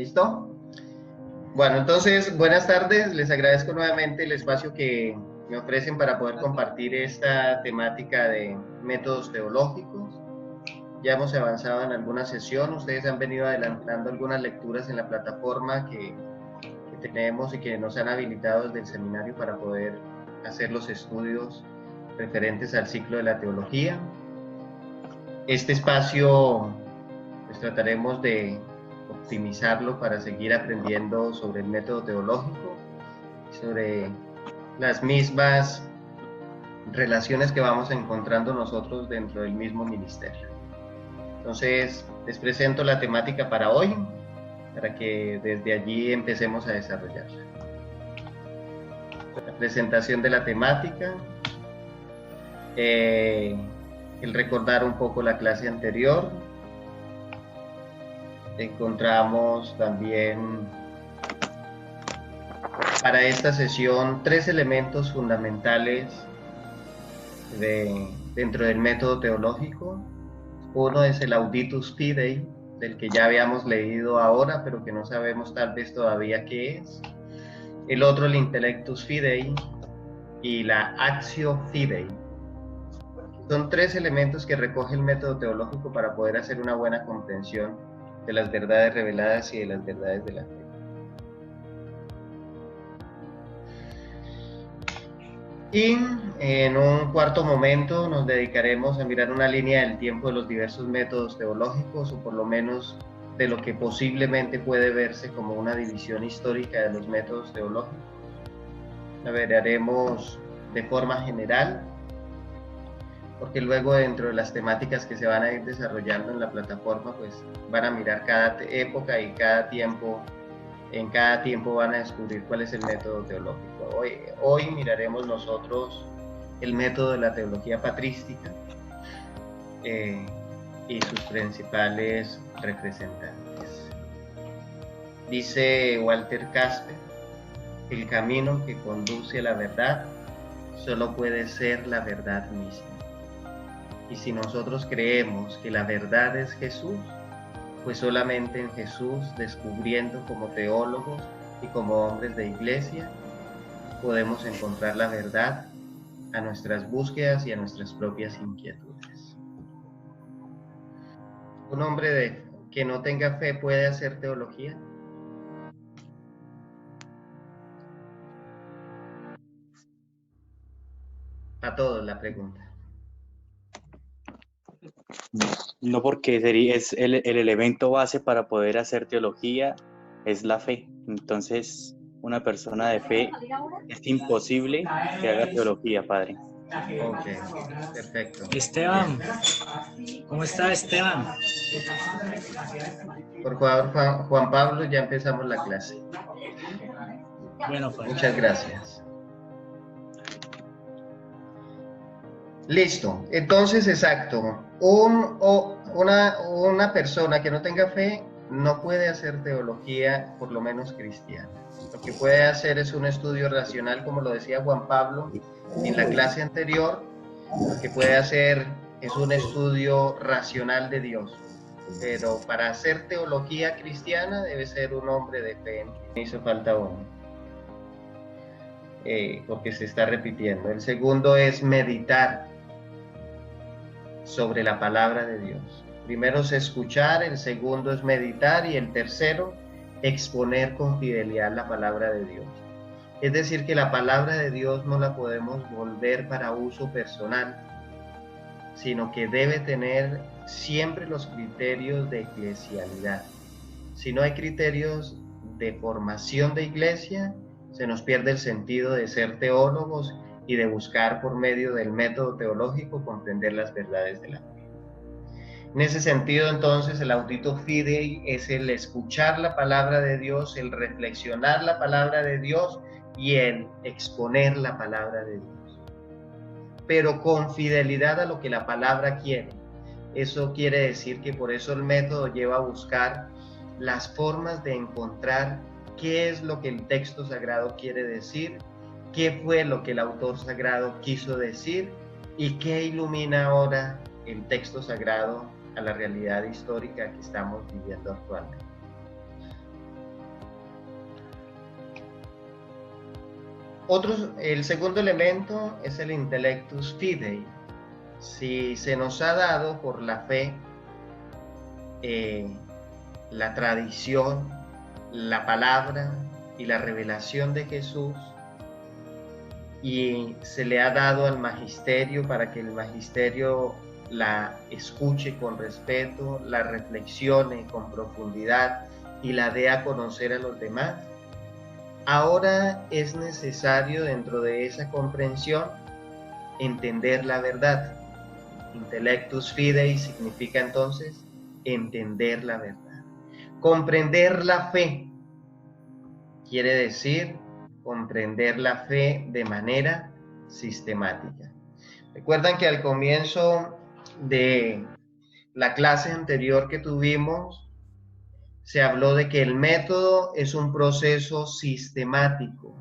¿Listo? Bueno, entonces, buenas tardes. Les agradezco nuevamente el espacio que me ofrecen para poder compartir esta temática de métodos teológicos. Ya hemos avanzado en alguna sesión. Ustedes han venido adelantando algunas lecturas en la plataforma que tenemos y que nos han habilitado desde el seminario para poder hacer los estudios referentes al ciclo de la teología. Este espacio, pues trataremos de optimizarlo para seguir aprendiendo sobre el método teológico, sobre las mismas relaciones que vamos encontrando nosotros dentro del mismo ministerio. Entonces, les presento la temática para hoy, para que desde allí empecemos a desarrollarla. La presentación de la temática, el recordar un poco la clase anterior. Encontramos también para esta sesión 3 elementos fundamentales dentro del método teológico. Uno es el auditus fidei, del que ya habíamos leído ahora, pero que no sabemos tal vez todavía qué es. El otro, el intellectus fidei, y la actio fidei. Son 3 elementos que recoge el método teológico para poder hacer una buena comprensión de las verdades reveladas y de las verdades de la fe. Y en un cuarto momento nos dedicaremos a mirar una línea del tiempo de los diversos métodos teológicos, o por lo menos de lo que posiblemente puede verse como una división histórica de los métodos teológicos. La veremos de forma general, porque luego dentro de las temáticas que se van a ir desarrollando en la plataforma, pues van a mirar cada época y cada tiempo. En cada tiempo van a descubrir cuál es el método teológico. Hoy miraremos nosotros el método de la teología patrística y sus principales representantes. Dice Walter Casper: el camino que conduce a la verdad solo puede ser la verdad misma. Y si nosotros creemos que la verdad es Jesús, pues solamente en Jesús, descubriendo como teólogos y como hombres de iglesia, podemos encontrar la verdad a nuestras búsquedas y a nuestras propias inquietudes. ¿Un hombre que no tenga fe puede hacer teología? A todos la pregunta. No, porque es el elemento base para poder hacer teología es la fe. Entonces, una persona de fe es imposible que haga teología, padre. Ok, perfecto. Esteban, ¿cómo está Esteban? Por favor, Juan Pablo, ya empezamos la clase. Bueno, pues. Muchas gracias. Listo, entonces exacto, una persona que no tenga fe no puede hacer teología, por lo menos cristiana. Lo que puede hacer es un estudio racional, como lo decía Juan Pablo en la clase anterior. Lo que puede hacer es un estudio racional de Dios, pero para hacer teología cristiana debe ser un hombre de fe. Me hizo falta uno, porque se está repitiendo. El segundo es meditar sobre la palabra de Dios. Primero es escuchar, el segundo es meditar y el tercero, exponer con fidelidad la palabra de Dios. Es decir, que la palabra de Dios no la podemos volver para uso personal, sino que debe tener siempre los criterios de eclesialidad. Si no hay criterios de formación de iglesia, se nos pierde el sentido de ser teólogos y de buscar por medio del método teológico comprender las verdades de la fe. En ese sentido, entonces, el auditus fidei es el escuchar la palabra de Dios, el reflexionar la palabra de Dios y el exponer la palabra de Dios, pero con fidelidad a lo que la palabra quiere. Eso quiere decir que por eso el método lleva a buscar las formas de encontrar qué es lo que el texto sagrado quiere decir, qué fue lo que el autor sagrado quiso decir y qué ilumina ahora el texto sagrado a la realidad histórica que estamos viviendo actualmente. El segundo elemento es el intellectus fidei. Si se nos ha dado por la fe, la tradición, la palabra y la revelación de Jesús, y se le ha dado al magisterio para que el magisterio la escuche con respeto, la reflexione con profundidad y la dé a conocer a los demás, ahora es necesario, dentro de esa comprensión, entender la verdad. Intellectus fidei significa entonces entender la verdad. Comprender la fe quiere decir comprender la fe de manera sistemática. Recuerdan que al comienzo de la clase anterior que tuvimos, se habló de que el método es un proceso sistemático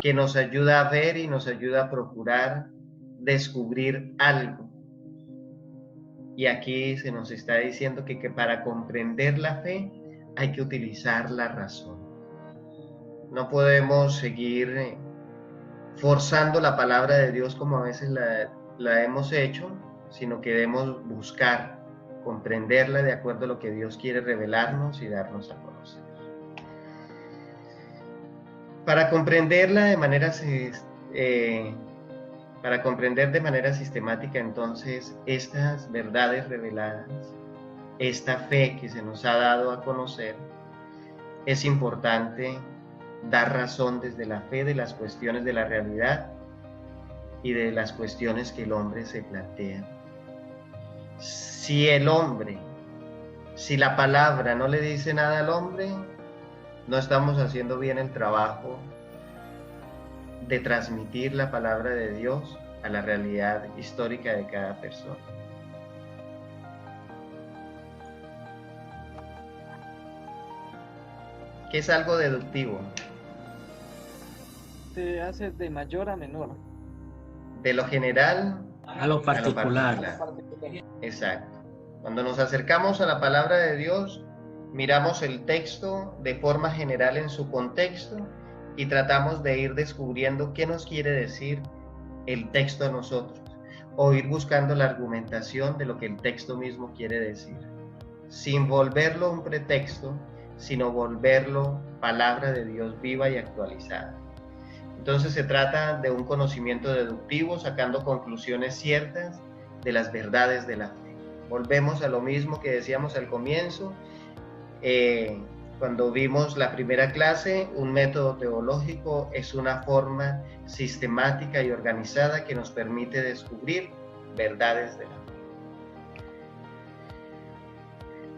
que nos ayuda a ver y nos ayuda a procurar descubrir algo. Y aquí se nos está diciendo que para comprender la fe hay que utilizar la razón. No podemos seguir forzando la palabra de Dios como a veces la hemos hecho, sino que debemos buscar comprenderla de acuerdo a lo que Dios quiere revelarnos y darnos a conocer. Para comprender de manera sistemática, entonces, estas verdades reveladas, esta fe que se nos ha dado a conocer, es importante dar razón desde la fe de las cuestiones de la realidad y de las cuestiones que el hombre se plantea. Si la palabra no le dice nada al hombre, no estamos haciendo bien el trabajo de transmitir la palabra de Dios a la realidad histórica de cada persona. ¿Qué es algo deductivo? Se hace de mayor a menor. De lo general A lo particular. Exacto. Cuando nos acercamos a la palabra de Dios, miramos el texto de forma general en su contexto y tratamos de ir descubriendo qué nos quiere decir el texto a nosotros, o ir buscando la argumentación de lo que el texto mismo quiere decir, sin volverlo un pretexto, sino volverlo palabra de Dios viva y actualizada. Entonces se trata de un conocimiento deductivo, sacando conclusiones ciertas de las verdades de la fe. Volvemos a lo mismo que decíamos al comienzo, cuando vimos la primera clase. Un método teológico es una forma sistemática y organizada que nos permite descubrir verdades de la fe.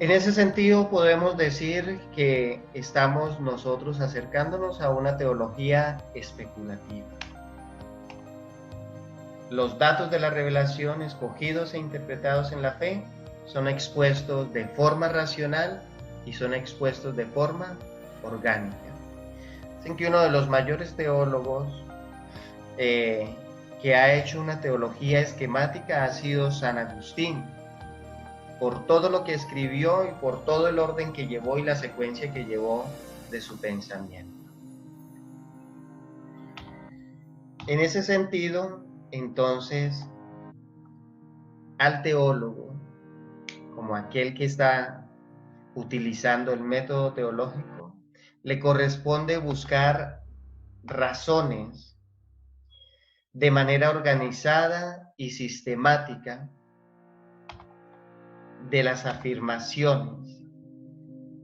En ese sentido, podemos decir que estamos nosotros acercándonos a una teología especulativa. Los datos de la revelación escogidos e interpretados en la fe son expuestos de forma racional y son expuestos de forma orgánica. Dicen que uno de los mayores teólogos que ha hecho una teología esquemática ha sido San Agustín, por todo lo que escribió y por todo el orden que llevó y la secuencia que llevó de su pensamiento. En ese sentido, entonces, al teólogo, como aquel que está utilizando el método teológico, le corresponde buscar razones de manera organizada y sistemática de las afirmaciones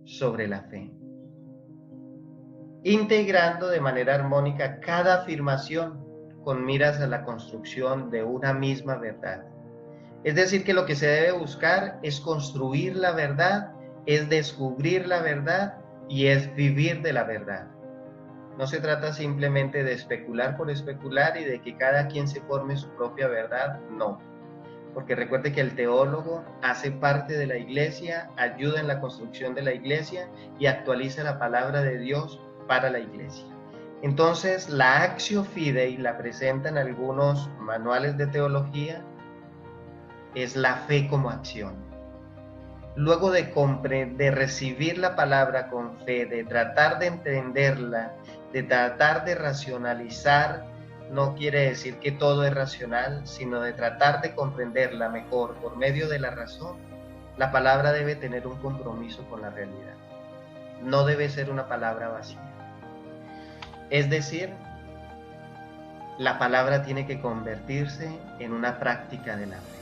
sobre la fe, integrando de manera armónica cada afirmación con miras a la construcción de una misma verdad. Es decir, que lo que se debe buscar es construir la verdad, es descubrir la verdad y es vivir de la verdad. No se trata simplemente de especular por especular y de que cada quien se forme su propia verdad, no. Porque recuerde que el teólogo hace parte de la iglesia, ayuda en la construcción de la iglesia y actualiza la palabra de Dios para la iglesia. Entonces, la Actio Fidei, la presentan algunos manuales de teología, es la fe como acción. luego de recibir la palabra con fe, de tratar de entenderla, de tratar de racionalizar, no quiere decir que todo es racional, sino de tratar de comprenderla mejor por medio de la razón, la palabra debe tener un compromiso con la realidad. No debe ser una palabra vacía. Es decir, la palabra tiene que convertirse en una práctica de la fe.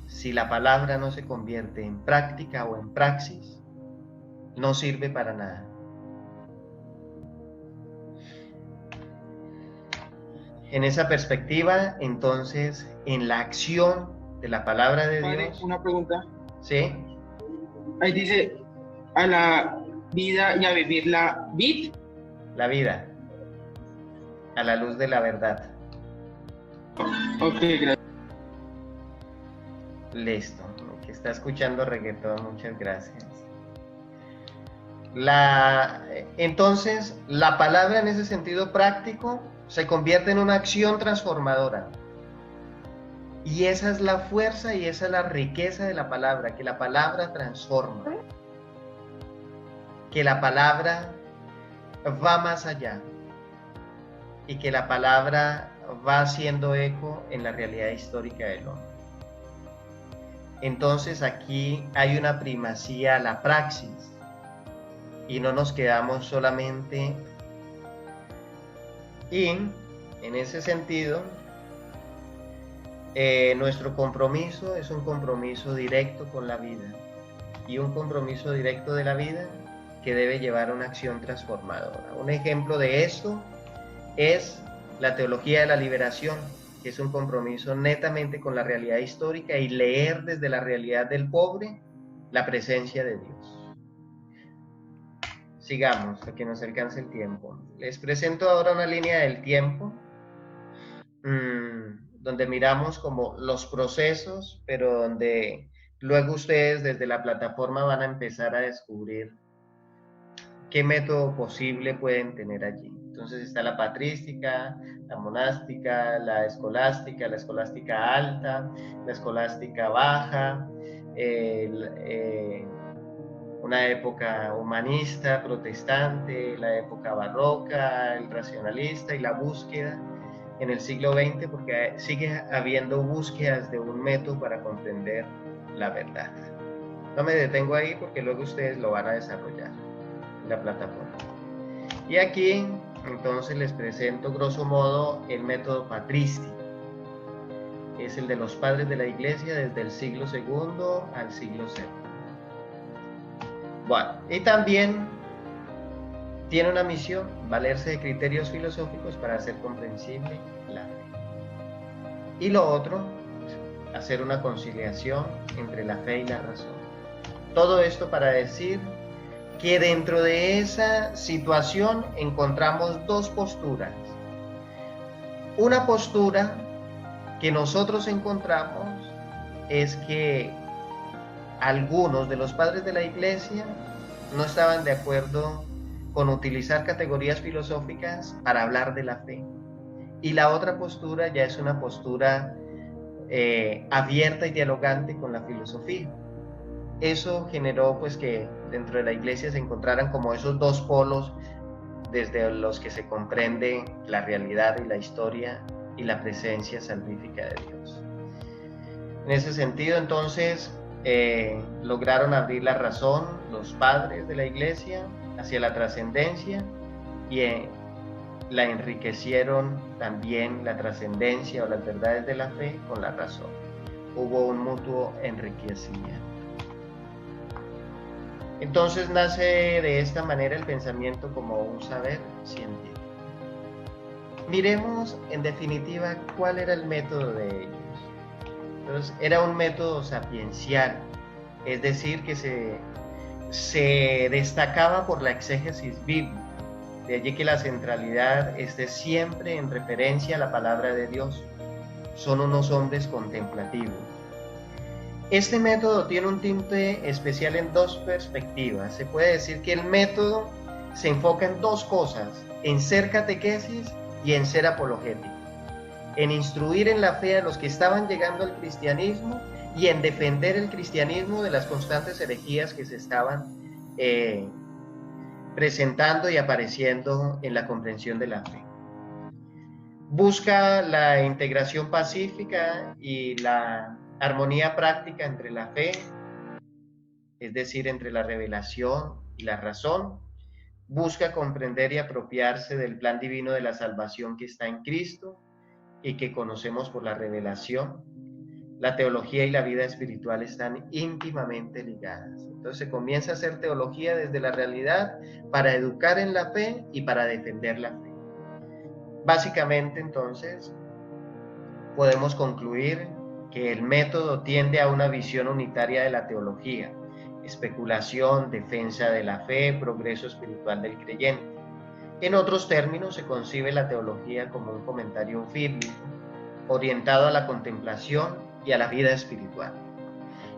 Si la palabra no se convierte en práctica o en praxis, no sirve para nada. En esa perspectiva, entonces, en la acción de la palabra de Dios... Una pregunta. ¿Sí? Ahí dice, a la vida y a vivir la vid. La vida, a la luz de la verdad. Ok, gracias. Listo. El que está escuchando reggaetón, muchas gracias. Entonces, la palabra en ese sentido práctico se convierte en una acción transformadora. Y esa es la fuerza y esa es la riqueza de la palabra, que la palabra transforma. Que la palabra va más allá. Y que la palabra va haciendo eco en la realidad histórica del hombre. Entonces aquí hay una primacía a la praxis y no nos quedamos solamente en ese sentido, nuestro compromiso es un compromiso directo con la vida y un compromiso directo de la vida que debe llevar a una acción transformadora. Un ejemplo de esto es la teología de la liberación, que es un compromiso netamente con la realidad histórica y leer desde la realidad del pobre la presencia de Dios. Sigamos, a que nos alcance el tiempo. Les presento ahora una línea del tiempo, donde miramos como los procesos, pero donde luego ustedes desde la plataforma van a empezar a descubrir qué método posible pueden tener allí. Entonces está la patrística, la monástica, la escolástica alta, la escolástica baja, una época humanista, protestante, la época barroca, el racionalista y la búsqueda en el siglo XX, porque sigue habiendo búsquedas de un método para comprender la verdad. No me detengo ahí porque luego ustedes lo van a desarrollar en la plataforma. Y aquí entonces les presento grosso modo el método patrístico. Es el de los padres de la iglesia desde el siglo II al siglo VII. Bueno, y también tiene una misión, valerse de criterios filosóficos para hacer comprensible la fe. Y lo otro, hacer una conciliación entre la fe y la razón. Todo esto para decir que dentro de esa situación encontramos dos posturas. Una postura que nosotros encontramos es que algunos de los padres de la iglesia no estaban de acuerdo con utilizar categorías filosóficas para hablar de la fe. Y la otra postura ya es una postura abierta y dialogante con la filosofía. Eso generó pues que dentro de la iglesia se encontraran como esos dos polos desde los que se comprende la realidad y la historia y la presencia salvífica de Dios. En ese sentido, entonces, lograron abrir la razón los padres de la iglesia hacia la trascendencia y la enriquecieron también la trascendencia o las verdades de la fe con la razón. Hubo un mutuo enriquecimiento. Entonces nace de esta manera el pensamiento como un saber científico. Miremos en definitiva cuál era el método de ellos. Entonces, era un método sapiencial, es decir, que se destacaba por la exégesis bíblica. De allí que la centralidad esté siempre en referencia a la palabra de Dios. Son unos hombres contemplativos. Este método tiene un tinte especial en dos perspectivas. Se puede decir que el método se enfoca en dos cosas: en ser catequesis y en ser apologético. En instruir en la fe a los que estaban llegando al cristianismo y en defender el cristianismo de las constantes herejías que se estaban presentando y apareciendo en la comprensión de la fe. Busca la integración pacífica y la armonía práctica entre la fe, es decir, entre la revelación y la razón. Busca comprender y apropiarse del plan divino de la salvación que está en Cristo y que conocemos por la revelación. La teología y la vida espiritual están íntimamente ligadas. Entonces se comienza a hacer teología desde la realidad para educar en la fe y para defender la fe. Básicamente, entonces, podemos concluir que el método tiende a una visión unitaria de la teología: especulación, defensa de la fe, progreso espiritual del creyente. En otros términos, se concibe la teología como un comentario bíblico orientado a la contemplación y a la vida espiritual.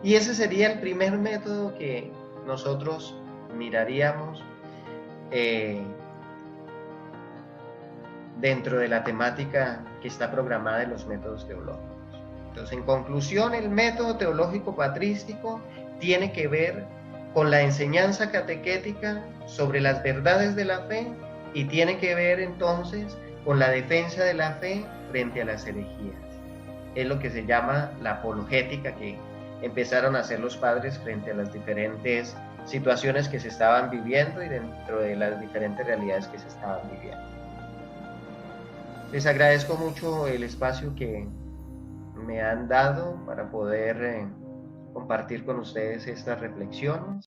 Y ese sería el primer método que nosotros miraríamos dentro de la temática que está programada en los métodos teológicos. Entonces, en conclusión, el método teológico patrístico tiene que ver con la enseñanza catequética sobre las verdades de la fe y tiene que ver entonces con la defensa de la fe frente a las herejías. Es lo que se llama la apologética que empezaron a hacer los padres frente a las diferentes situaciones que se estaban viviendo y dentro de las diferentes realidades que se estaban viviendo. Les agradezco mucho el espacio que me han dado para poder compartir con ustedes estas reflexiones.